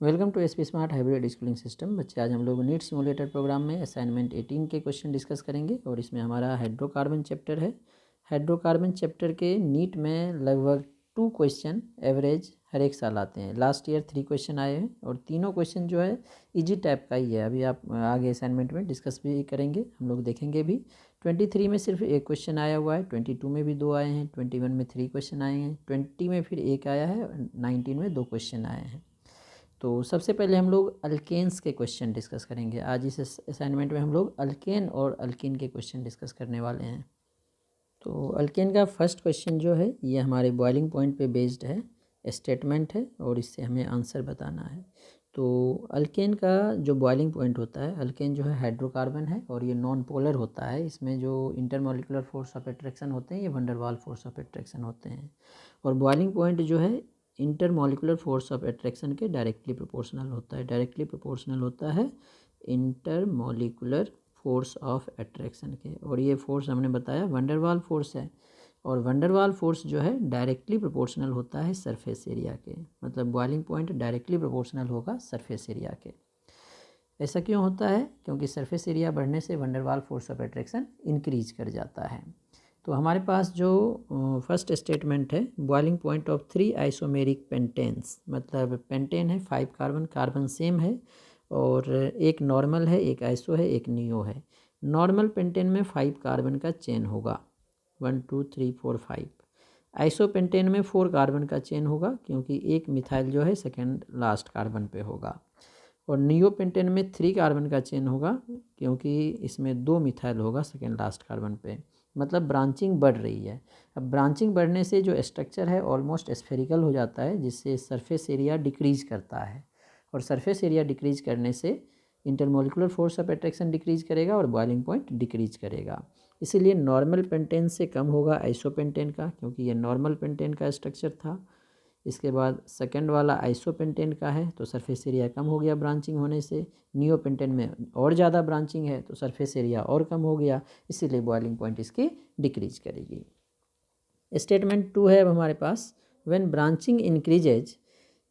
Welcome to SP smart hybrid schooling system. बच्चे, आज हम लोग नीट सिमुलेटर प्रोग्राम में असाइनमेंट 18 के क्वेश्चन डिस्कस करेंगे और इसमें हमारा हाइड्रोकार्बन चैप्टर है। हाइड्रोकार्बन चैप्टर के नीट में लगभग 2 क्वेश्चन एवरेज हर एक साल आते हैं। लास्ट ईयर 3 क्वेश्चन आए हैं और तीनों क्वेश्चन जो है इजी टाइप का ही है। अभी आप आगे असाइनमेंट में डिस्कस भी करेंगे, हम लोग देखेंगे भी। 23 में सिर्फ एक क्वेश्चन आया हुआ है, 22 में भी 2 आए हैं, 21 में 3 क्वेश्चन आए हैं, 20 में फिर एक आया है, 19 में 2 क्वेश्चन आए हैं। तो सबसे पहले हम लोग अल्केन्स के क्वेश्चन डिस्कस करेंगे। आज इस असाइनमेंट में हम लोग अल्केन और अल्कीन के क्वेश्चन डिस्कस करने वाले हैं। तो अल्केन का फर्स्ट क्वेश्चन जो है ये हमारे बॉइलिंग पॉइंट पे बेस्ड है, स्टेटमेंट है और इससे हमें आंसर बताना है। तो अल्केन का जो बॉइलिंग पॉइंट होता है, अल्केन जो है हाइड्रोकार्बन है और ये नॉन पोलर होता है। इसमें जो इंटरमॉलिक्यूलर फोर्स ऑफ अट्रैक्शन होते हैं ये वंडर वाल फोर्स ऑफ अट्रैक्शन होते हैं। और बॉइलिंग पॉइंट जो है इंटरमॉलिक्यूलर फोर्स ऑफ अट्रैक्शन के डायरेक्टली प्रोपोर्शनल होता है। डायरेक्टली प्रोपोर्शनल होता है इंटरमॉलिक्यूलर फोर्स ऑफ अट्रैक्शन के, और ये फोर्स हमने बताया वंडर वाल फोर्स है। और वंडर वाल फोर्स जो है डायरेक्टली प्रोपोर्शनल होता है सरफेस एरिया के, मतलब बॉइलिंग पॉइंट डायरेक्टली प्रोपोर्शनल होगा सरफेस एरिया के। ऐसा क्यों होता है? क्योंकि सरफेस एरिया बढ़ने से वंडर वाल फोर्स ऑफ अट्रैक्शन इंक्रीज कर जाता है। तो हमारे पास जो फर्स्ट स्टेटमेंट है, बॉइलिंग पॉइंट ऑफ 3 आइसोमेरिक पेंटेन्स, मतलब पेंटेन है 5 कार्बन, कार्बन सेम है और एक नॉर्मल है, एक आइसो है, एक नियो है। नॉर्मल पेंटेन में 5 कार्बन का चेन होगा, 1 2 3 4 5। आइसो पेंटेन में 4 कार्बन का चेन होगा क्योंकि एक मिथाइल जो है सेकेंड लास्ट कार्बन पे होगा। और नियो पेंटेन में 3 कार्बन का चेन होगा क्योंकि इसमें 2 मिथाइल होगा सेकेंड लास्ट कार्बन पे। मतलब ब्रांचिंग बढ़ रही है। अब ब्रांचिंग बढ़ने से जो स्ट्रक्चर है ऑलमोस्ट स्फेरिकल हो जाता है, जिससे सरफेस एरिया डिक्रीज करता है। और सरफेस एरिया डिक्रीज करने से intermolecular force of attraction decrease करेगा और बॉइलिंग पॉइंट डिक्रीज करेगा। इसीलिए नॉर्मल पेंटेन से कम होगा आइसोपेंटेन का, क्योंकि ये नॉर्मल पेंटेन का स्ट्रक्चर था। इसके बाद सेकंड वाला आइसोपेंटेन का है, तो सरफेस एरिया कम हो गया ब्रांचिंग होने से। नियोपेंटेन में और ज़्यादा ब्रांचिंग है तो सरफेस एरिया और कम हो गया, इसीलिए बॉइलिंग पॉइंट इसकी डिक्रीज करेगी। स्टेटमेंट 2 है अब हमारे पास, when branching increases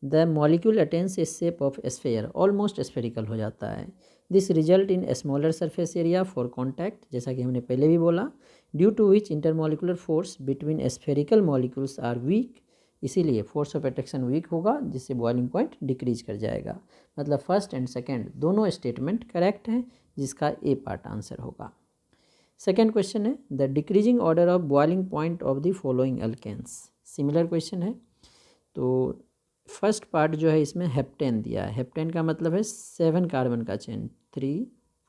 the molecule attains a shape of sphere, almost spherical हो जाता है। This result in smaller surface area for contact, जैसा कि हमने पहले भी बोला, due to which intermolecular force between spherical molecules are weak. इसीलिए फोर्स ऑफ अट्रैक्शन वीक होगा, जिससे बॉइलिंग पॉइंट डिक्रीज कर जाएगा। मतलब फर्स्ट एंड सेकेंड दोनों स्टेटमेंट करेक्ट हैं, जिसका ए पार्ट आंसर होगा। सेकेंड क्वेश्चन है, the decreasing order of boiling point of the following alkanes. Similar question है। तो फर्स्ट पार्ट जो है इसमें हेप्टेन दिया है। हेप्टेन का मतलब है 7 कार्बन का चेन, 3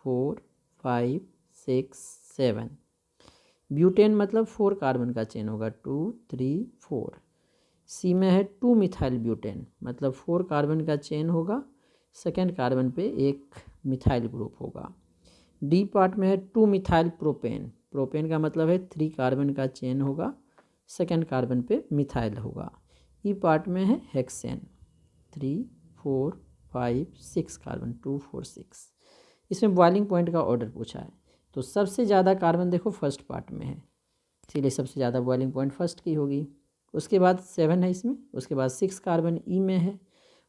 4 5 6 7। ब्यूटेन मतलब 4 कार्बन का चेन होगा, 2 3 4। सी में है 2 मिथाइल ब्यूटेन, मतलब 4 कार्बन का चेन होगा, सेकेंड कार्बन पे एक मिथाइल ग्रुप होगा। डी पार्ट में है 2 मिथाइल प्रोपेन, प्रोपेन का मतलब है 3 कार्बन का चेन होगा, सेकेंड कार्बन पे मिथाइल होगा। ई पार्ट में है हेक्सेन, 3 4 5 6 कार्बन, 2 4 6। इसमें बॉइलिंग पॉइंट का ऑर्डर पूछा है, तो सबसे ज़्यादा कार्बन देखो फर्स्ट पार्ट में है, इसीलिए सबसे ज़्यादा बॉइलिंग पॉइंट फर्स्ट की होगी। उसके बाद 7 है इसमें, उसके बाद 6 कार्बन ई में है,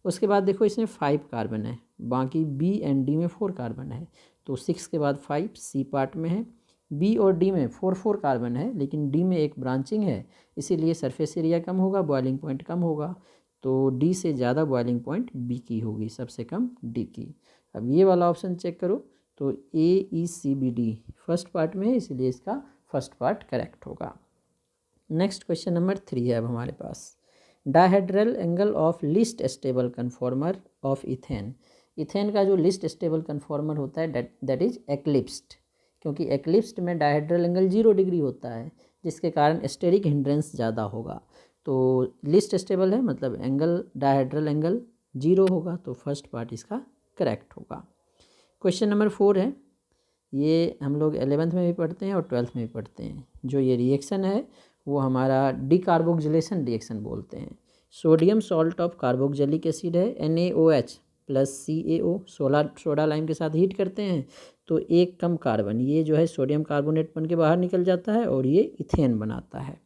उसके बाद देखो इसमें 5 कार्बन है, बाकी बी एंड डी में 4 कार्बन है, तो 6 के बाद 5 सी पार्ट में है। बी और डी में 4 कार्बन है, लेकिन डी में एक ब्रांचिंग है, इसीलिए सरफेस एरिया कम होगा, बॉइलिंग पॉइंट कम होगा। तो डी से ज़्यादा बॉइलिंग पॉइंट बी की होगी, सबसे कम डी की। अब ये वाला ऑप्शन चेक करो, तो A E C B D first part में है, इसीलिए इसका फर्स्ट पार्ट करेक्ट होगा। नेक्स्ट क्वेश्चन नंबर 3 है अब हमारे पास, dihedral angle of least stable conformer of ethane. Ethane का जो लीस्ट स्टेबल कन्फॉर्मर होता है दैट इज एक्लिप्स्ड, क्योंकि एक्लिप्स्ड में डायहेड्रल एंगल 0 डिग्री होता है, जिसके कारण स्टेरिक हिंड्रेंस ज़्यादा होगा। तो लीस्ट स्टेबल है, मतलब एंगल डायहेड्रल एंगल 0 होगा, तो फर्स्ट पार्ट इसका करेक्ट होगा। क्वेश्चन नंबर 4 है, ये हम लोग 11th में भी पढ़ते हैं और 12th में भी पढ़ते हैं। जो ये रिएक्शन है वो हमारा डिकार्बोक्सिलेशन रिएक्शन बोलते हैं। Sodium salt of carboxylic acid है NaOH plus CaO, soda lime के साथ हीट करते हैं तो एक कम कार्बन, ये जो है सोडियम कार्बोनेट बन के बाहर निकल जाता है और ये इथेन बनाता है।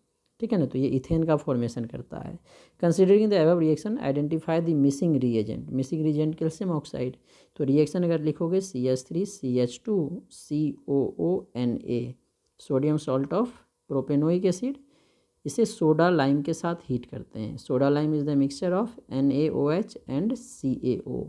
ठीक है ना। तो ये इथेन का फॉर्मेशन करता है। Considering the above reaction identify the missing reagent. Missing reagent calcium oxide. तो रिएक्शन अगर लिखोगे CH3 CH2 COONA, sodium salt of propanoic acid. इसे सोडा लाइम के साथ हीट करते हैं। Soda lime is the mixture of NaOH and CaO।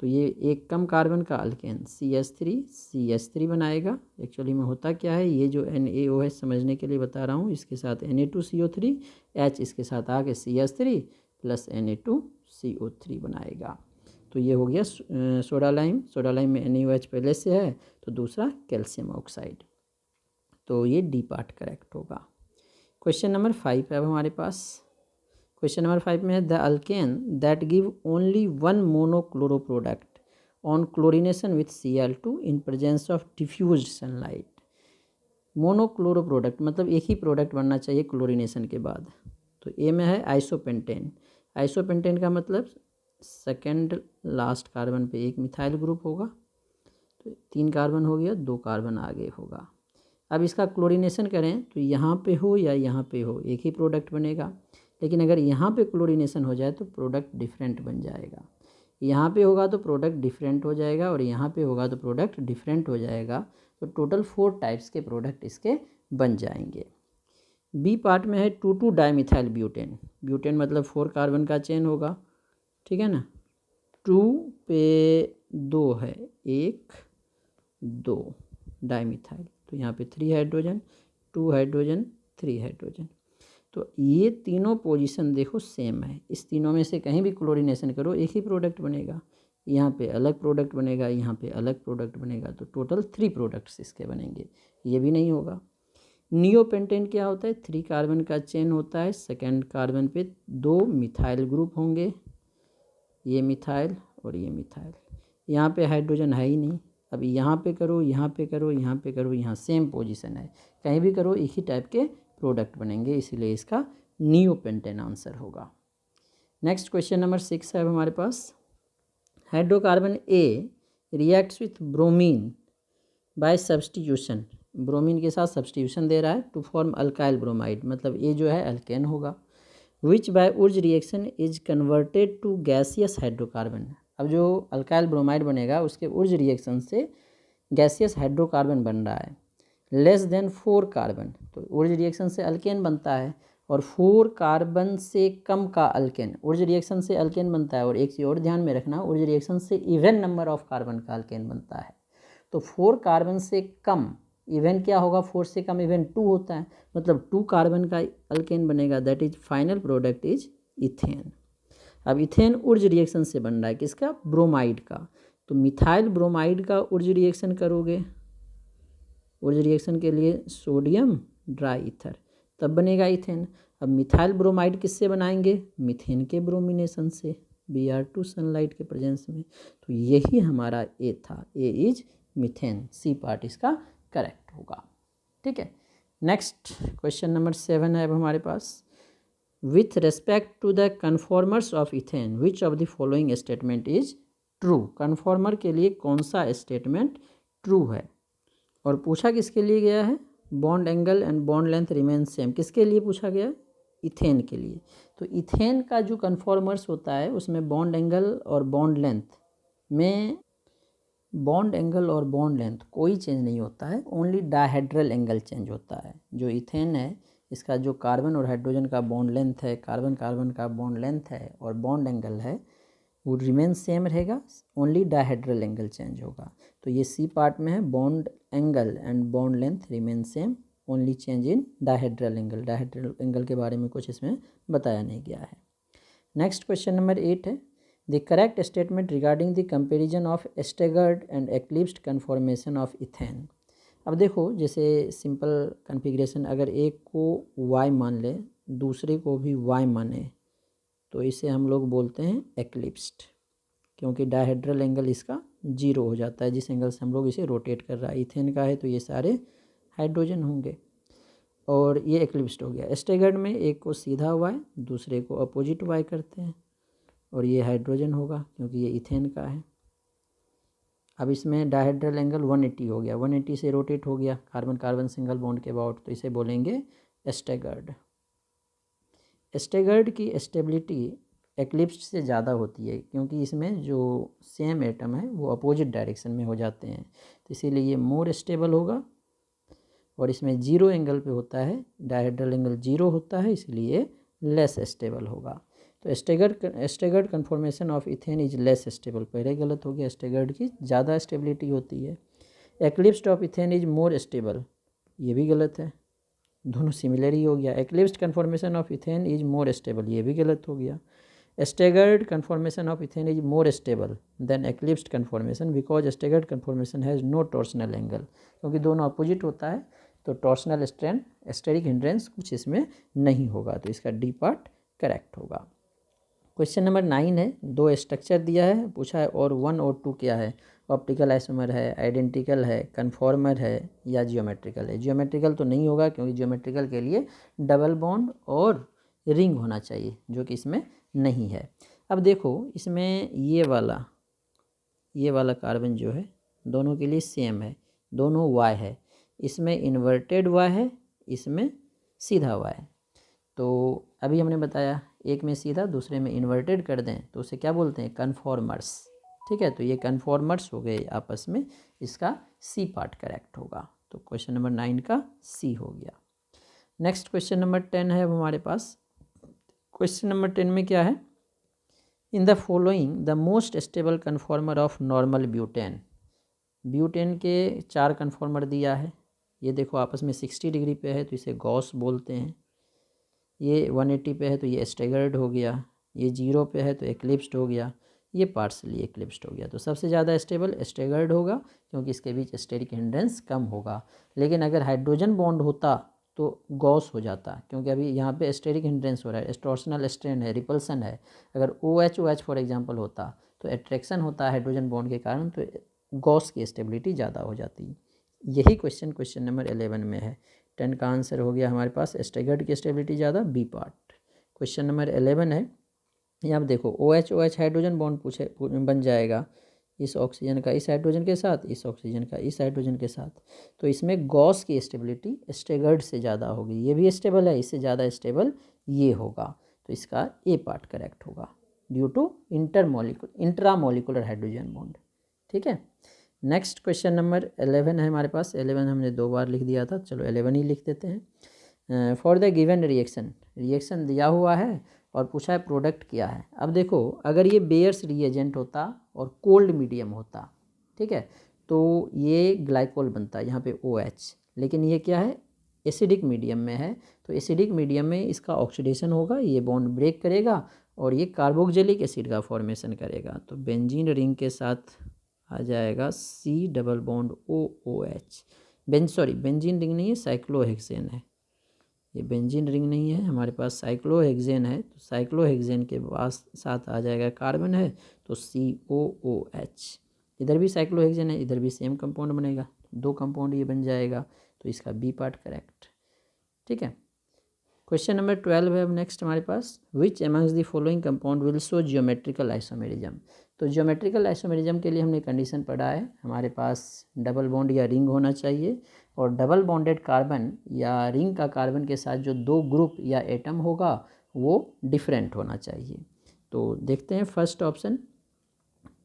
तो ये एक कम कार्बन का अल्केन CH3 बनाएगा। एक्चुअली में होता क्या है, ये जो NaOH समझने के लिए बता रहा हूँ, इसके साथ Na2CO3, H इसके साथ आके CH3 प्लस Na2CO3 बनाएगा। तो ये हो गया सोडा लाइम। सोडा लाइम में NaOH पहले से है, तो दूसरा कैल्शियम ऑक्साइड। तो ये डी पार्ट करेक्ट होगा। क्वेश्चन नंबर 5 है अब हमारे पास। क्वेश्चन नंबर 5 में है the alkane that give only one monochloro product on chlorination with Cl2 in presence of diffused sunlight. Monochloro product मतलब एक ही प्रोडक्ट बनना चाहिए क्लोरिनेशन के बाद। तो ए में है आइसोपेंटेन। आइसोपेंटेन का मतलब सेकेंड लास्ट कार्बन पे एक मिथाइल ग्रुप होगा, तो 3 कार्बन हो गया, 2 कार्बन आगे होगा। अब इसका क्लोरिनेशन करें तो यहाँ पे हो या यहाँ पे हो एक ही प्रोडक्ट बनेगा, लेकिन अगर यहाँ पे क्लोरिनेशन हो जाए तो प्रोडक्ट डिफरेंट बन जाएगा। यहाँ पे होगा तो प्रोडक्ट डिफरेंट हो जाएगा और यहाँ पे होगा तो प्रोडक्ट डिफरेंट हो जाएगा। तो टोटल 4 टाइप्स के प्रोडक्ट इसके बन जाएंगे। बी पार्ट में है 2,2 डाईमिथाइल ब्यूटेन। ब्यूटेन मतलब 4 कार्बन का चेन होगा, ठीक है ना। 2 पे 2 है, 1 2 डाईमिथाइल, तो यहाँ पे 3 हाइड्रोजन, 2 हाइड्रोजन, 3 हाइड्रोजन। तो ये तीनों पोजीशन देखो सेम है। इस तीनों में से कहीं भी क्लोरिनेशन करो एक ही प्रोडक्ट बनेगा। यहाँ पे अलग प्रोडक्ट बनेगा, यहाँ पे अलग प्रोडक्ट बनेगा, तो टोटल 3 प्रोडक्ट्स इसके बनेंगे। ये भी नहीं होगा। नियोपेंटेन क्या होता है, 3 कार्बन का चेन होता है। सेकेंड कार्बन पे 2 मिथाइल ग्रुप होंगे, ये मिथाइल और ये मिथाइल। यहाँ पे हाइड्रोजन है ही नहीं। अब यहाँ पे करो, यहाँ पे करो, यहाँ पे करो, यहाँ सेम पोजीशन है, कहीं भी करो एक ही टाइप के प्रोडक्ट बनेंगे, इसीलिए इसका नियोपेंटेन आंसर होगा। नेक्स्ट क्वेश्चन नंबर 6 है हमारे पास। Hydrocarbon A reacts with bromine by substitution. Bromine के साथ सब्सटीट्यूशन दे रहा है टू फॉर्म अल्काइल ब्रोमाइड, मतलब ए जो है अल्केन होगा। Which by Wurtz reaction is converted to gaseous hydrocarbon. अब जो अल्काइल ब्रोमाइड बनेगा उसके उर्ज रिएक्शन से गैसियस हाइड्रोकार्बन बन रहा है, लेस देन 4 कार्बन। तो उर्ज रिएक्शन से अल्केन बनता है और 4 कार्बन से कम का अल्केन। उर्ज रिएक्शन से अल्केन बनता है, और एक चीज़ और ध्यान में रखना, उर्ज रिएक्शन से इवन नंबर ऑफ कार्बन का अल्केन बनता है। तो 4 कार्बन से कम, इवन क्या होगा, 4 से कम इवन 2 होता है, मतलब 2 कार्बन का अल्केन बनेगा। That is final product is ethane. अब इथेन उर्ज रिएक्शन से बन रहा है, किसका, ब्रोमाइड का। तो मिथाइल ब्रोमाइड का उर्ज रिएक्शन करोगे, उर्ज रिएक्शन के लिए सोडियम ड्राई ईथर, तब बनेगा इथेन। अब मिथाइल ब्रोमाइड किससे बनाएंगे, मीथेन के ब्रोमिनेशन से, Br2 सनलाइट के प्रेजेंस में। तो यही हमारा ए था, ए इज मीथेन। सी पार्ट इसका करेक्ट होगा, ठीक है। नेक्स्ट क्वेश्चन नंबर 7 है अब हमारे पास। With respect to the conformers of ethane which of the following statement is true. Conformer के लिए कौन सा स्टेटमेंट ट्रू है, और पूछा किसके लिए गया है, bond angle and bond length remain same. किसके लिए पूछा गया, इथेन के लिए। तो इथेन का जो कन्फॉर्मर्स होता है उसमें बॉन्ड एंगल और बॉन्ड लेंथ में, बॉन्ड एंगल और बॉन्ड लेंथ कोई चेंज नहीं होता है, ओनली डायहेड्रल एंगल चेंज होता है। जो इथेन है इसका जो कार्बन और हाइड्रोजन का बॉन्ड लेंथ है, कार्बन कार्बन का बॉन्ड लेंथ है और बॉन्ड एंगल है, वो रिमेन सेम रहेगा, ओनली डायहेड्रल एंगल चेंज होगा। तो ये सी पार्ट में है, bond angle and bond length remain same, only change in dihedral angle. Dihedral angle के बारे में कुछ इसमें बताया नहीं गया है। नेक्स्ट क्वेश्चन नंबर 8 है। The correct statement regarding the comparison of staggered and eclipsed conformation of ethane. अब देखो, जैसे सिंपल कन्फिग्रेशन, अगर एक को y मान ले, दूसरे को भी y माने, तो इसे हम लोग बोलते हैं एक्लिप्स्ड, क्योंकि डायहेड्रल एंगल इसका 0 हो जाता है जिस एंगल से हम लोग इसे रोटेट कर रहा है। इथेन का है तो ये सारे हाइड्रोजन होंगे, और ये एक्लिप्स्ड हो गया। स्टेगर्ड में एक को सीधा y, दूसरे को अपोजिट y करते हैं, और ये हाइड्रोजन होगा क्योंकि ये इथेन का है। अब इसमें डायहेड्रल एंगल 180 हो गया, 180 से रोटेट हो गया कार्बन कार्बन सिंगल बॉन्ड के अबाउट, तो इसे बोलेंगे स्टेगर्ड। स्टेगर्ड की स्टेबिलिटी एक्लिप्स्ड से ज़्यादा होती है, क्योंकि इसमें जो सेम एटम है वो अपोजिट डायरेक्शन में हो जाते हैं, तो इसीलिए ये मोर स्टेबल होगा। और इसमें जीरो एंगल पे होता है, डायहेड्रल एंगल जीरो होता है, इसलिए लेस स्टेबल होगा। तो staggered conformation of ethane is less stable, पहले गलत हो गया, स्टेगर्ड की ज़्यादा स्टेबिलिटी होती है। Eclipsed of ethane is more stable, ये भी गलत है, दोनों सिमिलर ही हो गया। Eclipsed conformation of ethane is more stable, ये भी गलत हो गया। Staggered conformation of ethane is more stable than eclipsed conformation because staggered conformation has no torsional angle, क्योंकि दोनों अपोजिट होता है तो टॉर्सनल स्ट्रेन स्टेरिक हिंड्रेंस कुछ इसमें नहीं होगा, तो इसका डी पार्ट करेक्ट होगा। क्वेश्चन नंबर 9 है, दो स्ट्रक्चर दिया है, पूछा है और 1 और 2 क्या है, ऑप्टिकल आइसोमर है, आइडेंटिकल है, कन्फॉर्मर है या जियोमेट्रिकल है। जियोमेट्रिकल तो नहीं होगा, क्योंकि जियोमेट्रिकल के लिए डबल बॉन्ड और रिंग होना चाहिए, जो कि इसमें नहीं है। अब देखो इसमें ये वाला कार्बन जो है दोनों के लिए सेम है, दोनों Y है, इसमें इन्वर्टेड Y है, इसमें सीधा Y है। तो अभी हमने बताया एक में सीधा दूसरे में इन्वर्टेड कर दें तो उसे क्या बोलते हैं, कन्फॉर्मर्स। ठीक है, तो ये कन्फॉर्मर्स हो गए आपस में, इसका सी पार्ट करेक्ट होगा। तो क्वेश्चन नंबर 9 का सी हो गया। नेक्स्ट क्वेश्चन नंबर 10 है अब हमारे पास। क्वेश्चन नंबर 10 में क्या है, in the following the most stable conformer of normal butane. Butane के 4 कन्फॉर्मर दिया है, ये देखो आपस में 60 डिग्री पे है तो इसे गॉस बोलते हैं, ये 180 पे है तो ये स्टेगर्ड हो गया, ये 0 पे है तो एक्लिप्स्ड हो गया, ये पार्सली एक्लिप्स्ड हो गया। तो सबसे ज़्यादा स्टेबल स्टेगर्ड होगा, क्योंकि इसके बीच स्टेरिक हिंड्रेंस कम होगा। लेकिन अगर हाइड्रोजन बॉन्ड होता तो गॉस हो जाता, क्योंकि अभी यहाँ पे स्टेरिक हिंड्रेंस हो रहा है, टॉर्सनल स्ट्रेन है, रिपल्सन है। अगर OH फॉर एग्जांपल होता तो एट्रैक्शन होता है हाइड्रोजन बॉन्ड के कारण, तो गॉस की स्टेबिलिटी ज़्यादा हो जाती। यही क्वेश्चन नंबर 11 में है। 10 का आंसर हो गया हमारे पास, स्टेगर्ड की स्टेबिलिटी ज़्यादा, बी पार्ट। क्वेश्चन नंबर 11 है, यहाँ देखो OH हाइड्रोजन बॉन्ड बन जाएगा इस ऑक्सीजन का इस हाइड्रोजन के साथ, इस ऑक्सीजन का इस हाइड्रोजन के साथ, तो इसमें गॉस की स्टेबिलिटी स्टेगर्ड से ज़्यादा होगी। ये भी स्टेबल है, इससे ज़्यादा स्टेबल ये होगा, तो इसका ए पार्ट करेक्ट होगा due to intramolecular hydrogen bond. ठीक है, नेक्स्ट क्वेश्चन नंबर 11 है हमारे पास। 11 हमने 2 बार लिख दिया था, चलो 11 ही लिख देते हैं। फॉर द गिवन रिएक्शन दिया हुआ है और पूछा है प्रोडक्ट क्या है। अब देखो अगर ये बेयर्स रिएजेंट होता और कोल्ड मीडियम होता, ठीक है, तो ये ग्लाइकोल बनता है यहाँ पे OH, लेकिन ये क्या है, एसिडिक मीडियम में है, तो एसिडिक मीडियम में इसका ऑक्सीडेशन होगा, ये बॉन्ड ब्रेक करेगा और ये कार्बोक्सिलिक एसिड का फॉर्मेशन करेगा। तो बेंजीन रिंग के साथ आ जाएगा C double bond OOH। Benzene ring नहीं है, साइक्लोहेक्सेन है, ये बेंजीन रिंग नहीं है, हमारे पास साइक्लोहेक्सेन है, तो साइक्लोहेक्सेन के पास साथ आ जाएगा कार्बन है तो COOH। इधर भी साइक्लोहेक्सेन है, इधर भी सेम कंपाउंड बनेगा, 2 कंपाउंड ये बन जाएगा, तो इसका बी पार्ट करेक्ट। ठीक है, क्वेश्चन नंबर 12 है अब नेक्स्ट हमारे पास, which amongst the following compound will show geometrical isomerism. तो जियोमेट्रिकल आइसोमेरिज्म के लिए हमने कंडीशन पढ़ा है, हमारे पास डबल बॉन्ड या रिंग होना चाहिए और डबल बॉन्डेड कार्बन या रिंग का कार्बन के साथ जो 2 ग्रुप या एटम होगा वो डिफरेंट होना चाहिए। तो देखते हैं फर्स्ट ऑप्शन,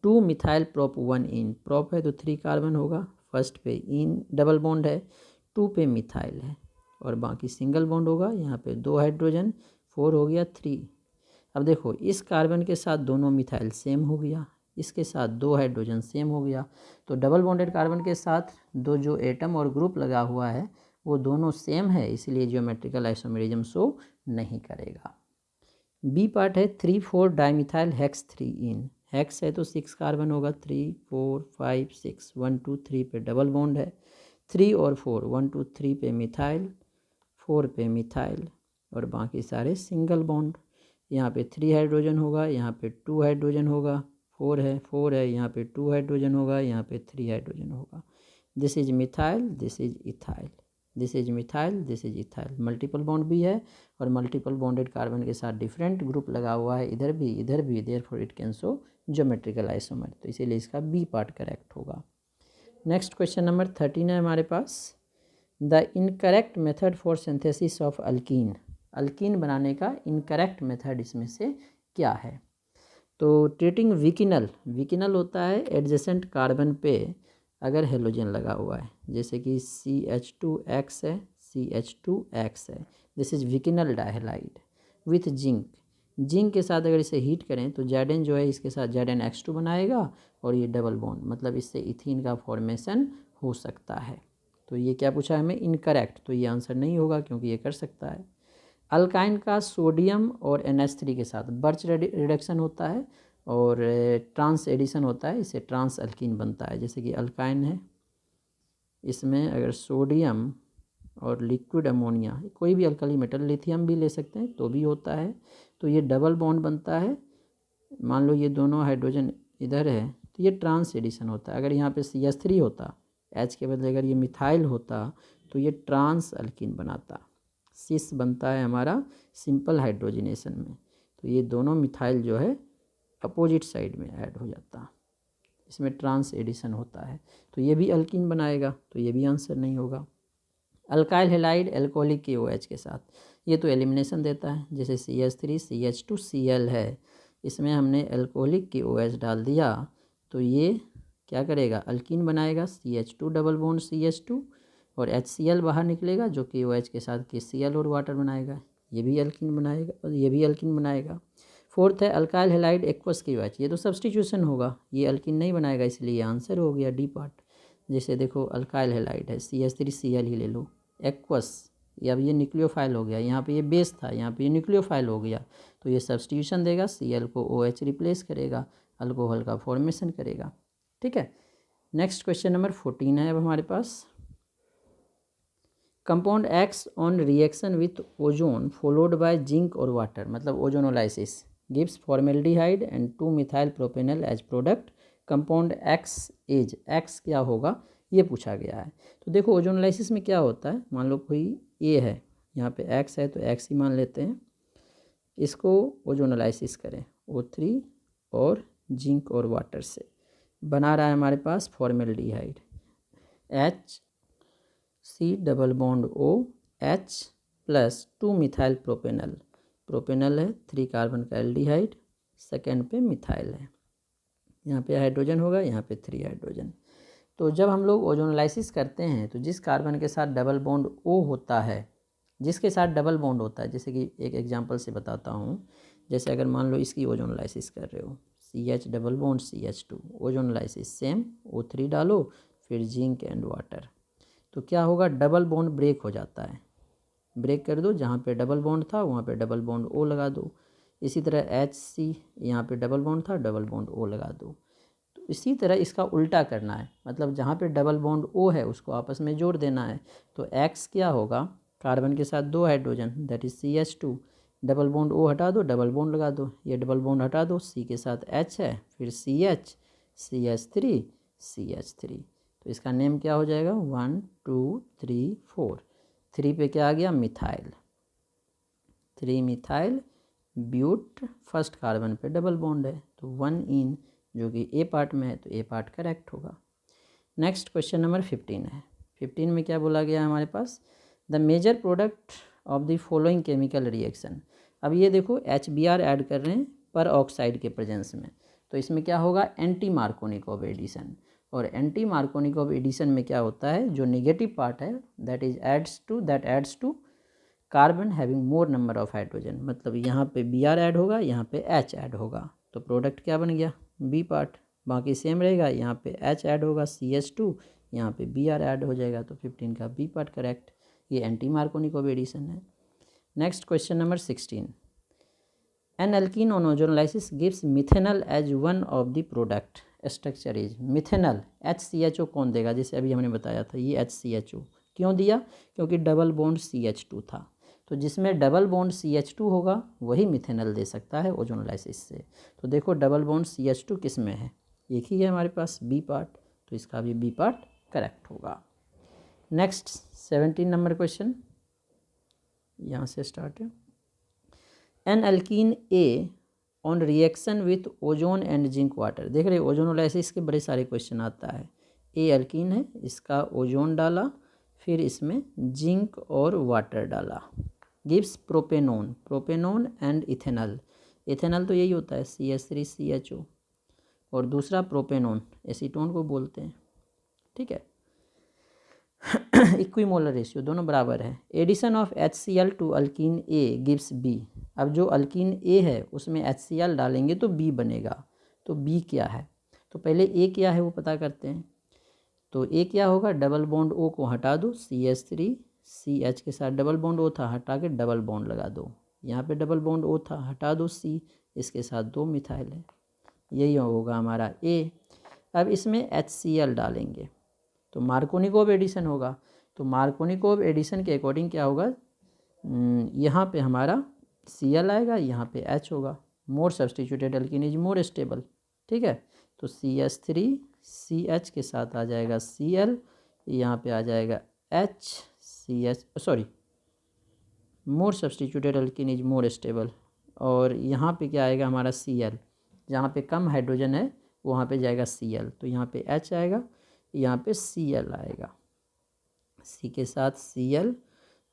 2 मिथाइल प्रोप 1 इन, प्रोप है तो 3 कार्बन होगा, फर्स्ट पे इन डबल बॉन्ड है, 2 पे मिथाइल है और बाकी सिंगल बॉन्ड होगा, यहाँ पे 2 हाइड्रोजन, 4 हो गया 3। अब देखो इस कार्बन के साथ दोनों मिथाइल सेम हो गया, इसके साथ 2 हाइड्रोजन सेम हो गया, तो डबल बॉन्डेड कार्बन के साथ 2 जो एटम और ग्रुप लगा हुआ है वो दोनों सेम है, इसलिए जियोमेट्रिकल आइसोमेरिज्म शो नहीं करेगा। बी पार्ट है 3,4 डाइमिथाइल हेक्स 3 इन, हेक्स है तो 6 कार्बन होगा, 3 4 5 6, 1 2 3 पे डबल बॉन्ड है, 3 और 4 1 2 3 पे मिथाइल, 4 पे मिथाइल और बाकी सारे सिंगल बॉन्ड। यहाँ पे 3 हाइड्रोजन होगा, यहाँ पे 2 हाइड्रोजन होगा, 4 है, यहाँ पे 2 हाइड्रोजन होगा, यहाँ पे 3 हाइड्रोजन होगा। This is methyl, this is ethyl, this is methyl, this is ethyl, multiple bond भी है और मल्टीपल बॉन्डेड कार्बन के साथ डिफरेंट ग्रुप लगा हुआ है, इधर भी, therefore it can show geometrical isomer, तो इसीलिए इसका बी पार्ट करेक्ट होगा। नेक्स्ट क्वेश्चन नंबर 13 है हमारे पास, the incorrect method for synthesis of alkene. Alkene बनाने का इनकरेक्ट मेथड इसमें से क्या है। तो ट्रीटिंग विकिनल होता है एडजेसेंट कार्बन पे अगर हेलोजन लगा हुआ है, जैसे कि CH2X है, CH2X है, दिस इज विकिनल डाइहैलाइड विथ जिंक के साथ अगर इसे हीट करें तो Zn जो है इसके साथ ZnX2 बनाएगा और ये डबल बॉन्ड, मतलब इससे इथीन का फॉर्मेशन हो सकता है। तो ये क्या पूछा है हमें, इनकरेक्ट, तो ये आंसर नहीं होगा क्योंकि ये कर सकता है। अल्काइन का सोडियम और NH3 के साथ बर्च रिडक्शन होता है और ट्रांस एडिशन होता है, इससे ट्रांस अल्कीन बनता है। जैसे कि अल्काइन है, इसमें अगर सोडियम और लिक्विड अमोनिया, कोई भी अल्कली मेटल, लिथियम भी ले सकते हैं तो भी होता है, तो ये डबल बॉन्ड बनता है। मान लो ये दोनों हाइड्रोजन इधर है तो ये ट्रांस एडिशन होता है। अगर यहाँ पे CH3 होता, H के बदले अगर ये मिथाइल होता तो ये ट्रांस अल्कीन बनाता। सिस बनता है हमारा सिंपल हाइड्रोजनेशन में, तो ये दोनों मिथाइल जो है अपोजिट साइड में ऐड हो जाता, इसमें ट्रांस एडिशन होता है, तो ये भी अल्कीन बनाएगा, तो ये भी आंसर नहीं होगा। अल्काइल हैलाइड एल्कोहलिक KOH के साथ, ये तो एलिमिनेशन देता है, जैसे CH3 CH2 Cl है, इसमें हमने एल्कोहलिक KOH डाल दिया तो ये क्या करेगा, अल्कीन बनाएगा, CH2 डबल बॉन्ड CH2 और HCl बाहर निकलेगा जो KOH के साथ KCl और वाटर बनाएगा, ये भी अल्कीन बनाएगा और ये भी अल्कीन बनाएगा। फोर्थ है अल्काइल हैलाइड एक्वस KOH, ये तो सब्सटीट्यूशन होगा, ये अल्कीन नहीं बनाएगा, इसलिए आंसर हो गया डी पार्ट। जैसे देखो अल्काइल हैलाइड है, CH3Cl ही ले लो, एक्वस, ये अब ये न्यूक्लियोफाइल हो गया, यहाँ पे ये बेस था, यहाँ पे ये न्यूक्लियोफाइल हो गया, तो ये सब्सटीट्यूशन देगा, Cl को OH रिप्लेस करेगा, अल्कोहल का फॉर्मेशन करेगा। ठीक है, नेक्स्ट क्वेश्चन नंबर 14 है अब हमारे पास। Compound X on reaction with ozone followed by zinc और वाटर, मतलब ozonolysis gives formaldehyde and two methyl propanal as product. Compound X as, X क्या होगा ये पूछा गया है। तो देखो ओजोनोलाइसिस में क्या होता है, मान लो कोई ए है, यहाँ पे एक्स है तो एक्स ही मान लेते हैं, इसको ओजोनोलाइसिस करें O3 और जिंक और वाटर से, बना रहा है हमारे पास formaldehyde, HC double bond OH plus two methyl propanal, propanal है 3 कार्बन का एल्डिहाइड, सेकेंड पे मिथाइल है, यहाँ पे हाइड्रोजन होगा, यहाँ पे 3 हाइड्रोजन। तो जब हम लोग ओजोनोलाइसिस करते हैं तो जिस कार्बन के साथ डबल बॉन्ड O होता है, जिसके साथ डबल बॉन्ड होता है, जैसे कि एक एग्जांपल से बताता हूँ, जैसे अगर मान लो इसकी ओजोनोलाइसिस कर रहे हो, CH double bond CH2, ozonolysis same O3 डालो, फिर जिंक एंड वाटर, तो क्या होगा, डबल बॉन्ड ब्रेक हो जाता है, ब्रेक कर दो, जहाँ पे डबल बॉन्ड था वहाँ पे डबल बॉन्ड O लगा दो। इसी तरह HC, यहाँ पे डबल बॉन्ड था, डबल बॉन्ड O लगा दो। तो इसी तरह इसका उल्टा करना है, मतलब जहाँ पे डबल बॉन्ड O है उसको आपस में जोड़ देना है। तो X क्या होगा, कार्बन के साथ 2 hydrogen that is CH2, double bond O हटा दो, डबल बॉन्ड लगा दो, ये डबल बॉन्ड हटा दो, C के साथ H है, फिर CH, CH3, CH3, तो इसका नेम क्या हो जाएगा, 1 2 3 4, 3 पे क्या आ गया, methyl, 3 methyl but, first carbon पे डबल बॉन्ड है तो 1 इन, जो कि ए पार्ट में है तो ए पार्ट करेक्ट होगा। नेक्स्ट क्वेश्चन नंबर 15 है। 15 में क्या बोला गया है हमारे पास, the major product of the following chemical reaction. अब ये देखो HBr ऐड कर रहे हैं पर ऑक्साइड के प्रेजेंस में, तो इसमें क्या होगा, एंटी मार्कोनिकोव एडिशन, और एंटी मार्कोनिकोव एडिशन में क्या होता है, जो नेगेटिव पार्ट है that adds to carbon having more number of hydrogen, मतलब यहाँ पे Br ऐड होगा, यहाँ पे H ऐड होगा, तो प्रोडक्ट क्या बन गया, बी पार्ट, बाकी सेम रहेगा, यहाँ पे H ऐड होगा CH2, यहाँ पे Br ऐड हो जाएगा, तो 15 का बी पार्ट करेक्ट, ये एंटी मार्कोनिकोव एडिशन है। Next question number 16, an alkene on ozonolysis gives methanal as one of the product, structure is methanal, HCHO कौन देगा, जैसे अभी हमने बताया था ये HCHO क्यों दिया, क्योंकि डबल बॉन्ड CH2 था, तो जिसमें डबल बॉन्ड CH2 होगा वही मिथेनल दे सकता है ओजोनोलाइसिस से। तो देखो डबल बॉन्ड CH2 किस में है, एक ही है हमारे पास, बी पार्ट, तो इसका भी बी पार्ट करेक्ट होगा। नेक्स्ट 17 नंबर क्वेश्चन, यहाँ से स्टार्ट है, N alkene A on reaction with ozone and zinc water, देख रहे ओजोनोलाइसिस के बड़े सारे क्वेश्चन आता है, ए एल्कीन है, इसका ओजोन डाला, फिर इसमें जिंक और वाटर डाला, gives propanone, propanone and ethanol. Ethanol तो यही होता है CH3CHO, और दूसरा प्रोपेनोन, एसीटोन को बोलते हैं, ठीक है। इक्विमोलर रेशियो दोनों बराबर है। Addition of HCl to alkene A gives B। अब जो अल्कीन A है उसमें HCl डालेंगे तो B बनेगा। तो B क्या है, तो पहले A क्या है वो पता करते हैं। तो A क्या होगा, डबल बॉन्ड O को हटा दो, CH3 CH के साथ डबल बॉन्ड O था, हटा के डबल बॉन्ड लगा दो। यहाँ पे डबल बॉन्ड O था, हटा दो C, इसके साथ 2 मिथाइल है, यही होगा हमारा A। अब इसमें HCl डालेंगे तो मार्कोनिकोव एडिशन होगा। तो मार्कोनिकोव एडिशन के अकॉर्डिंग क्या होगा, यहाँ पे हमारा Cl आएगा, यहाँ पे H होगा। More substituted alkene is more stable, ठीक है। तो CH3 CH के साथ आ जाएगा Cl, यहाँ पे आ जाएगा H CH, sorry, more substituted alkene is more stable, और यहाँ पे क्या आएगा हमारा Cl, जहाँ पे कम हाइड्रोजन है वहाँ पे जाएगा Cl, तो यहाँ पे H आएगा, यहाँ पे Cl आएगा, C के साथ Cl,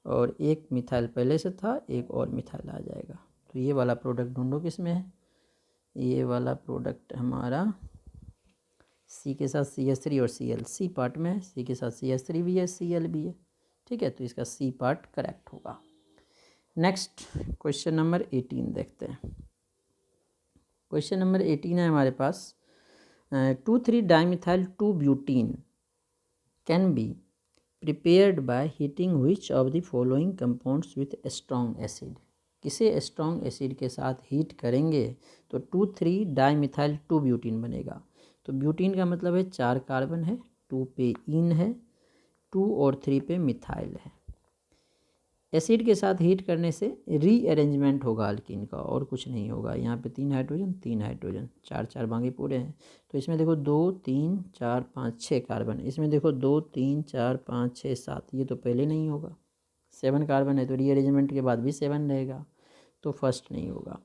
और एक मिथाइल पहले से था, एक और मिथाइल आ जाएगा। तो ये वाला प्रोडक्ट ढूंढो किस में है, ये वाला प्रोडक्ट हमारा C के साथ CH3 और Cl, C पार्ट में है, C के साथ CH3 भी है, Cl भी है, ठीक है। तो इसका C पार्ट करेक्ट होगा। नेक्स्ट क्वेश्चन नंबर 18 देखते हैं। क्वेश्चन नंबर 18 है हमारे पास, 2,3-dimethyl 2-butene can be prepared by heating which of the following compounds with strong acid। किसे स्ट्रॉन्ग एसिड के साथ हीट करेंगे तो 2,3-dimethyl 2-butene बनेगा। तो ब्यूटीन का मतलब है 4 कार्बन है, 2 पे इन है, 2 और 3 पे मिथाइल है। एसिड के साथ हीट करने से रीअरेंजमेंट होगा अल्कीन का, और कुछ नहीं होगा। यहाँ पे 3 हाइड्रोजन 3 हाइड्रोजन, 4 बाकी पूरे हैं। तो इसमें देखो 2 3 4 5 6 कार्बन, इसमें देखो 2 3 4 5 6 7, ये तो पहले नहीं होगा। 7 कार्बन है तो रीअरेंजमेंट के बाद भी 7 रहेगा, तो फर्स्ट नहीं होगा।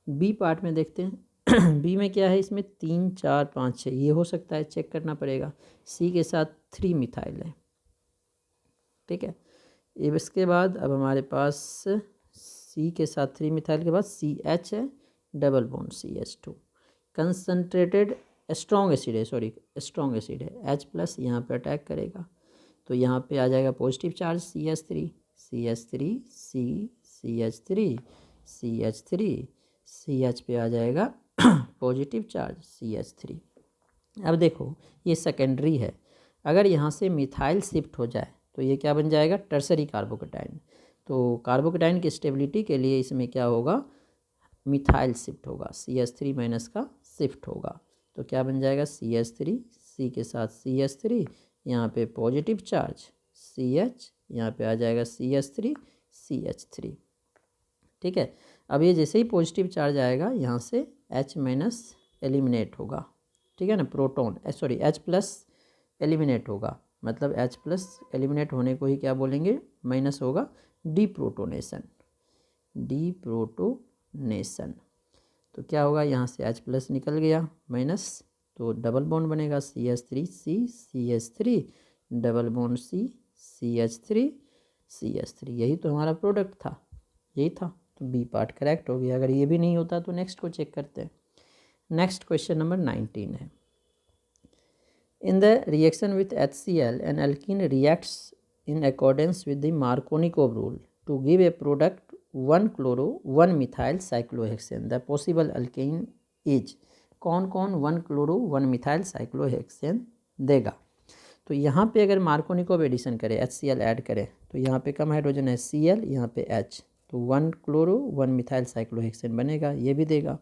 बी पार्ट में देखते हैं। बी में क्या है, इसमें 3 4 5 6, ये हो सकता है, चेक करना पड़ेगा। सी के साथ 3 मिथाइल है, ठीक है। इसके बाद अब हमारे पास C के साथ 3 मिथाइल के बाद CH है, double bond CH2, concentrated strong acid है, सॉरी स्ट्रॉन्ग एसिड है, H+ यहाँ पे अटैक करेगा, तो यहाँ पे आ जाएगा positive charge CH3 CH3 C CH3 CH3 CH पे आ जाएगा पॉजिटिव चार्ज CH3। अब देखो ये सेकेंडरी है, अगर यहाँ से मिथाइल शिफ्ट हो जाए तो ये क्या बन जाएगा, टर्सरी कार्बोकेटाइन। तो कार्बोकेटाइन की स्टेबिलिटी के लिए इसमें क्या होगा, मिथाइल शिफ्ट होगा, CH3- का शिफ्ट होगा। तो क्या बन जाएगा, CH3 C के साथ CH3, यहाँ पे पॉजिटिव चार्ज CH, यहाँ पे आ जाएगा CH3 CH3, ठीक है। अब ये जैसे ही पॉजिटिव चार्ज आएगा यहाँ से H- एलिमिनेट होगा, ठीक है ना, प्रोटॉन सॉरी H+ एलिमिनेट होगा, मतलब H+ एलिमिनेट होने को ही क्या बोलेंगे, माइनस होगा, डीप्रोटोनेशन, डीप्रोटोनेशन। तो क्या होगा, यहाँ से H+ निकल गया माइनस, तो डबल बॉन्ड बनेगा CH3 C CH3, double bond C CH3 CH3, यही तो हमारा प्रोडक्ट था, यही था। तो बी पार्ट करेक्ट हो गया। अगर ये भी नहीं होता तो नेक्स्ट को चेक करते हैं। नेक्स्ट क्वेश्चन नंबर 19 है, in the reaction with HCl, an alkene reacts in accordance with the Markovnikov rule to give a product 1-chloro-1-methyl cyclohexane. The possible alkene is, कौन कौन 1-chloro-1-methyl cyclohexane देगा। तो यहाँ पे अगर मार्कोनिकोव एडिशन करें, HCl add करें, तो यहाँ पे कम हाइड्रोजन है Cl, यहाँ पे H, तो 1-chloro-1-methyl cyclohexane बनेगा, ये भी देगा।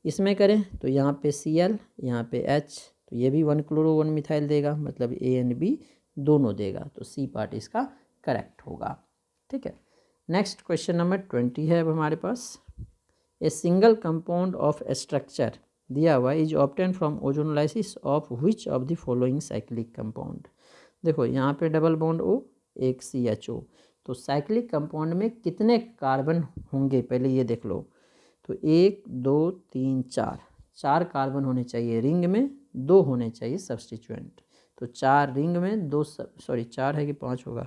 इसमें करें तो यहाँ पे Cl, यहाँ पे H, तो ये भी 1-chloro-1-methyl देगा, मतलब A एंड B दोनों देगा, तो C पार्ट इसका करेक्ट होगा, ठीक है। नेक्स्ट क्वेश्चन नंबर 20 है अब हमारे पास, a single compound of structure दिया हुआ is obtain from ozonolysis of which of the following cyclic compound. देखो यहाँ पे डबल बॉन्ड O, एक CHO, तो साइक्लिक कंपाउंड में कितने कार्बन होंगे पहले ये देख लो। तो 1 2 3 4 कार्बन होने चाहिए रिंग में, 2 होने चाहिए सब्सटीट्यूएंट। तो 4 रिंग में 2 4 है कि 5 होगा,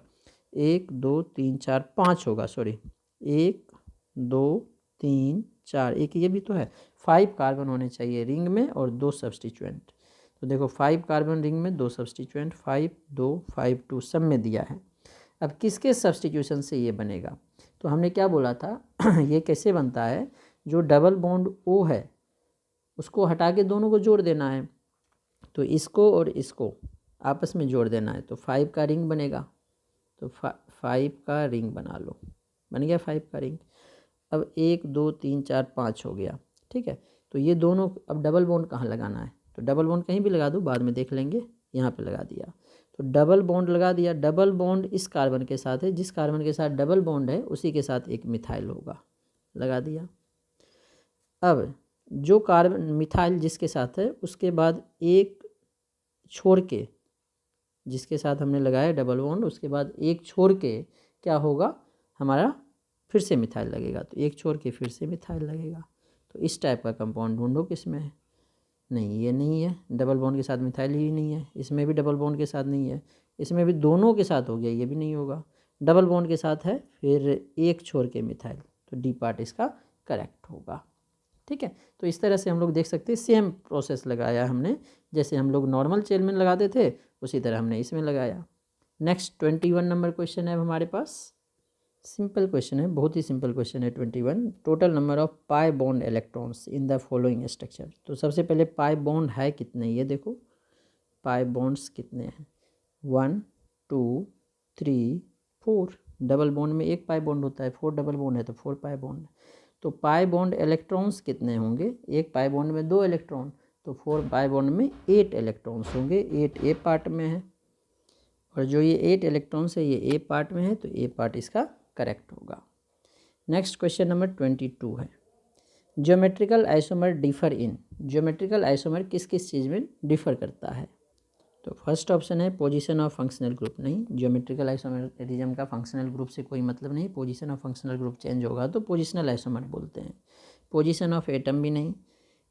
1 2 3 4 5 होगा, सॉरी 1 2 3 4, एक ये भी तो है, 5 कार्बन होने चाहिए रिंग में और 2 सब्स्टिट्यूएंट। तो देखो 5 कार्बन रिंग में 2 सब्स्टिट्यूएंट, 5 2 5 2 सब में दिया है। अब किसके सब्स्टिट्यूशन से ये बनेगा, तो हमने क्या बोला था ये कैसे बनता है, जो डबल बॉन्ड O है उसको हटा के दोनों को जोड़ देना है, तो इसको और इसको आपस में जोड़ देना है, तो 5 का रिंग बनेगा। तो 5 का रिंग बना लो, बन गया 5 का रिंग। अब 1 2 3 4 5 हो गया, ठीक है। तो ये दोनों, अब डबल बॉन्ड कहाँ लगाना है, तो डबल बॉन्ड कहीं भी लगा दो, बाद में देख लेंगे, यहाँ पे लगा दिया। तो डबल बॉन्ड लगा दिया, डबल बॉन्ड इस कार्बन के साथ है, जिस कार्बन के साथ डबल बॉन्ड है उसी के साथ एक मिथाइल होगा, लगा दिया। अब जो कार्बन मिथाइल जिसके साथ है उसके बाद एक छोड़ के, जिसके साथ हमने लगाया डबल बॉन्ड उसके बाद एक छोड़ के क्या होगा हमारा, फिर से मिथाइल लगेगा, तो एक छोड़ के फिर से मिथाइल लगेगा। तो इस टाइप का कंपाउंड ढूंढो किसमें है, नहीं ये नहीं है, डबल बॉन्ड के साथ मिथाइल ही नहीं है, इसमें भी डबल बॉन्ड के साथ नहीं है, इसमें भी दोनों के साथ हो गया, ये भी नहीं होगा, डबल बॉन्ड के साथ है फिर एक छोड़ के मिथाइल, तो डी पार्ट इसका करेक्ट होगा, ठीक है। तो इस तरह से हम लोग देख सकते हैं, सेम प्रोसेस लगाया हमने, जैसे हम लोग नॉर्मल चेन में लगाते थे उसी तरह हमने इसमें लगाया। नेक्स्ट 21 नंबर क्वेश्चन है हमारे पास, सिंपल क्वेश्चन है, बहुत ही सिंपल क्वेश्चन है 21। Total number of pi bond electrons in the following structure. तो सबसे पहले पाई बॉन्ड है कितने, ये देखो पाई बॉन्ड्स कितने हैं, 1 2 3 4। डबल बॉन्ड में एक पाई बॉन्ड होता है, 4 डबल बॉन्ड है तो 4 पाई बॉन्ड है। तो पाई बॉन्ड इलेक्ट्रॉन्स कितने होंगे, एक पाई बॉन्ड में 2 इलेक्ट्रॉन, तो 4 पाई बॉन्ड में 8 इलेक्ट्रॉन्स होंगे, 8 ए पार्ट में है, और जो ये 8 इलेक्ट्रॉन्स है ये ए पार्ट में है, तो ए पार्ट इसका करेक्ट होगा। नेक्स्ट क्वेश्चन नंबर 22 है, geometrical isomer differ in. Geometrical isomer किस किस चीज़ में डिफर करता है, तो फर्स्ट ऑप्शन है पोजीशन ऑफ फंक्शनल ग्रुप। नहीं, ज्योमेट्रिकल आइसोमरिज्म का फंक्शनल ग्रुप से कोई मतलब नहीं, position of functional group change होगा तो पोजिशनल आइसोमर बोलते हैं। पोजीशन ऑफ एटम भी नहीं।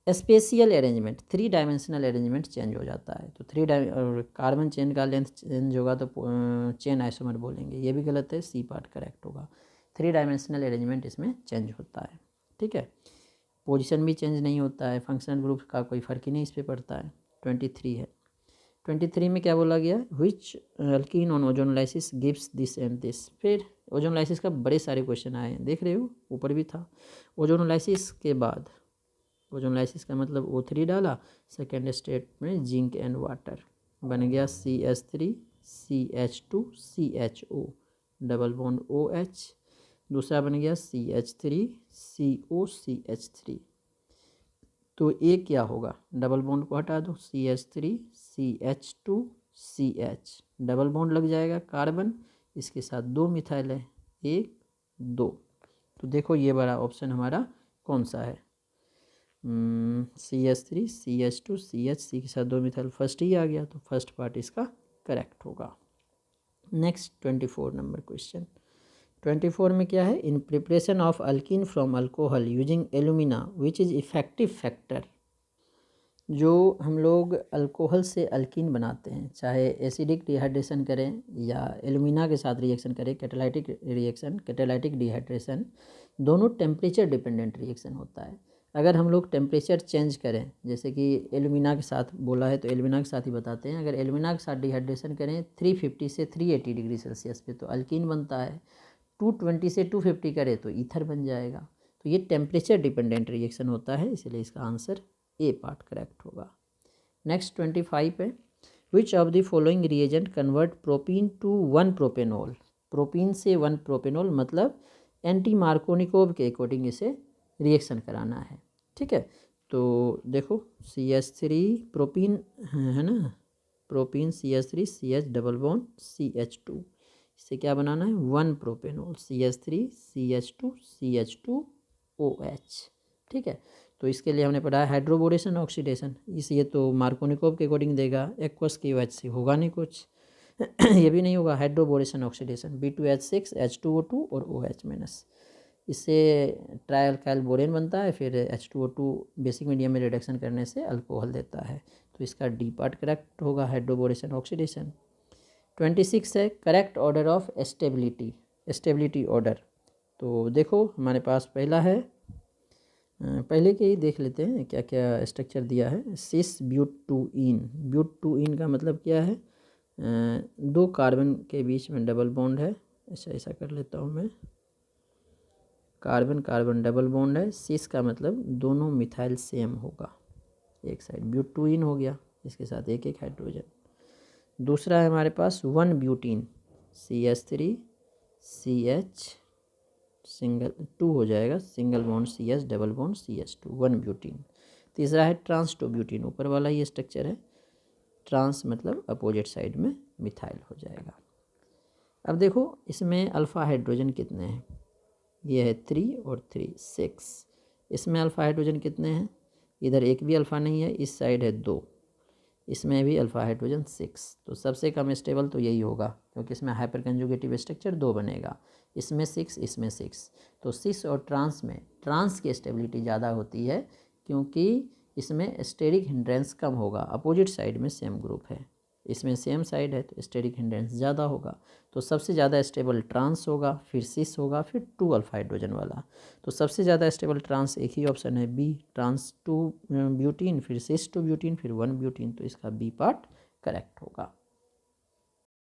Spatial arrangement, 3 dimensional arrangement change हो जाता है, तो और कार्बन चेन का लेंथ चेंज होगा तो चेन आइसोमर बोलेंगे, ये भी गलत है, सी पार्ट करेक्ट होगा। 3 डायमेंशनल अरेंजमेंट इसमें चेंज होता है, ठीक है। पोजीशन भी चेंज नहीं होता है, फंक्शनल ग्रुप का कोई फ़र्क ही नहीं इस पर पड़ता है। 23 है, 23 में क्या बोला गया, which alkene on ozonolysis gives this and this. फिर ओजोनोलाइसिस का बड़े सारे क्वेश्चन आए हैं, देख रहे हो ऊपर भी था। ओजोनोलाइसिस के बाद, ओजोनोलाइसिस का मतलब O3 डाला, सेकेंड स्टेट में जिंक एंड वाटर, बन गया CH3 CH2 CHO, double bond OH। दूसरा बन गया CH3 CO CH3, तो ये क्या होगा, डबल बॉन्ड को हटा दो, CH3 CH2 CH, double bond लग जाएगा कार्बन, इसके साथ 2 मिथाइल है, 1 2। तो देखो ये बड़ा ऑप्शन हमारा कौन सा है, CH3 CH2 CH, सी के साथ 2 मिथाइल, फर्स्ट ही आ गया, तो फर्स्ट पार्ट इसका करेक्ट होगा। नेक्स्ट 24 नंबर क्वेश्चन, 24 में क्या है, in preparation of alkene from alcohol using alumina which is effective factor. जो हम लोग अल्कोहल से अल्किन बनाते हैं, चाहे एसिडिक डिहाइड्रेशन करें या एलुमिना के साथ रिएक्शन करें, कैटालाइटिक रिएक्शन, कैटालाइटिक डिहाइड्रेशन, दोनों टेम्परेचर डिपेंडेंट रिएक्शन होता है। अगर हम लोग टेम्परेचर चेंज करें, जैसे कि एलुमिना के साथ बोला है तो एलुमिना के साथ ही बताते हैं, अगर एलुमिना के साथ डिहाइड्रेशन करें 350 से 380 डिग्री सेल्सियस पे तो अल्किन बनता है, 220 से 250 करें तो ईथर बन जाएगा। तो ये टेम्परेचर डिपेंडेंट रिएक्शन होता है, इसलिए इसका आंसर ए पार्ट करेक्ट होगा। नेक्स्ट 25 पे, which of the following reagent convert propene to 1 propanol. Propene से 1 प्रोपेनॉल मतलब एंटी मार्कोनिकोव के अकॉर्डिंग इसे रिएक्शन कराना है, ठीक है। तो देखो CH3 प्रोपीन है ना, propene CH3 CH double bond CH2, इससे क्या बनाना है 1 प्रोपेनॉल, CH3 CH2 CH2OH, ठीक है। तो इसके लिए हमने पढ़ा है हाइड्रोबोरेशन ऑक्सीडेशन, इस ये तो मार्कोनिकोव के अकॉर्डिंग देगा, एक्वस की OH से होगा नहीं कुछ ये भी नहीं होगा, हाइड्रोबोरेशन ऑक्सीडेशन B2H6 H2O2 और OH-, इससे ट्राई अल्काइल बोरेन बनता है, फिर H2O2 बेसिक मीडियम में रिडक्शन करने से अल्कोहल देता है, तो इसका डी पार्ट करेक्ट होगा, हाइड्रोबोरेशन ऑक्सीडेशन। 26 है, correct order of stability, stability order. तो देखो हमारे पास पहला है, पहले के ही देख लेते हैं क्या क्या स्ट्रक्चर दिया है। सिस ब्यूटूइन, ब्यूटूइन का मतलब क्या है, दो कार्बन के बीच में डबल बॉन्ड है। अच्छा ऐसा कर लेता हूँ मैं, कार्बन कार्बन डबल बॉन्ड है। सिस का मतलब दोनों मिथाइल सेम होगा, एक साइड ब्यूटूइन हो गया, इसके साथ एक एक हाइड्रोजन। दूसरा है हमारे पास 1 ब्यूटीन, CH3 CH सिंगल 2 हो जाएगा, single bond CH double bond CH2, 1 butene. तीसरा है ट्रांस 2 ब्यूटीन, ऊपर वाला ये स्ट्रक्चर है, ट्रांस मतलब अपोजिट साइड में मिथाइल हो जाएगा। अब देखो इसमें अल्फ़ा हाइड्रोजन कितने हैं, ये है 3 और 3 6। इसमें अल्फ़ा हाइड्रोजन कितने हैं, इधर एक भी अल्फ़ा नहीं है, इस साइड है 2, इसमें भी अल्फ़ा हाइड्रोजन 6। तो सबसे कम स्टेबल तो यही होगा, क्योंकि इसमें हाइपर कंजुगेटिव स्ट्रक्चर 2 बनेगा, इसमें 6 इसमें 6। तो सिस और ट्रांस में ट्रांस की स्टेबिलिटी ज़्यादा होती है, क्योंकि इसमें स्टेरिक हिंड्रेंस कम होगा, अपोजिट साइड में सेम ग्रुप है, इसमें सेम साइड है तो स्टेरिक हिंड्रेंस ज़्यादा होगा। तो सबसे ज़्यादा स्टेबल ट्रांस होगा, फिर सिस होगा, फिर 2 अल्फ़ा हाइड्रोजन वाला। तो सबसे ज़्यादा स्टेबल ट्रांस एक ही ऑप्शन है बी, ट्रांस 2 ब्यूटीन, फिर सिस 2 ब्यूटीन, फिर 1 ब्यूटीन। तो इसका बी पार्ट करेक्ट होगा।